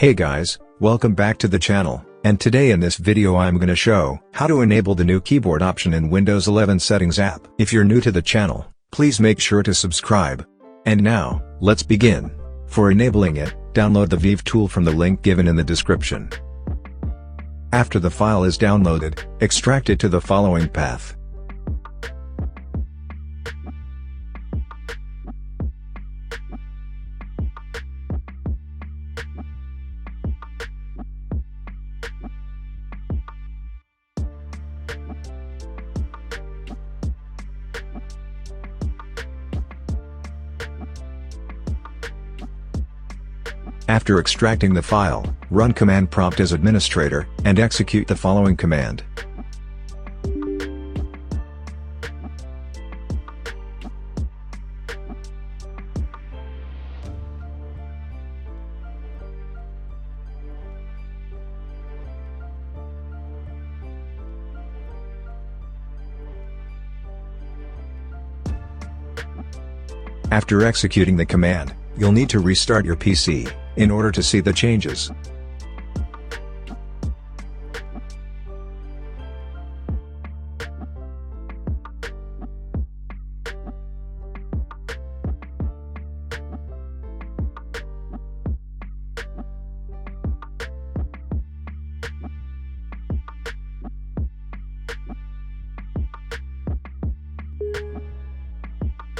Hey guys, welcome back to the channel, and today in this video I'm gonna show how to enable the new keyboard option in Windows 11 Settings app. If you're new to the channel, please make sure to subscribe. And now, let's begin. For enabling it, download the Vive tool from the link given in the description. After the file is downloaded, extract it to the following path. After extracting the file, run command prompt as administrator, and execute the following command. After executing the command, you'll need to restart your PC in order to see the changes.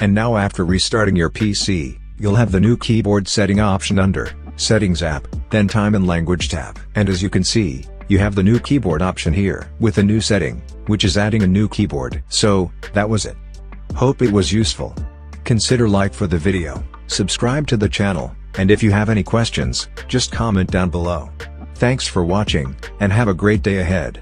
And now after restarting your PC, you'll have the new keyboard setting option under Settings app, then Time and Language tab. And as you can see, you have the new keyboard option here with a new setting, which is adding a new keyboard. So, that was it. Hope it was useful. Consider like for the video, subscribe to the channel, and if you have any questions, just comment down below. Thanks for watching, and have a great day ahead.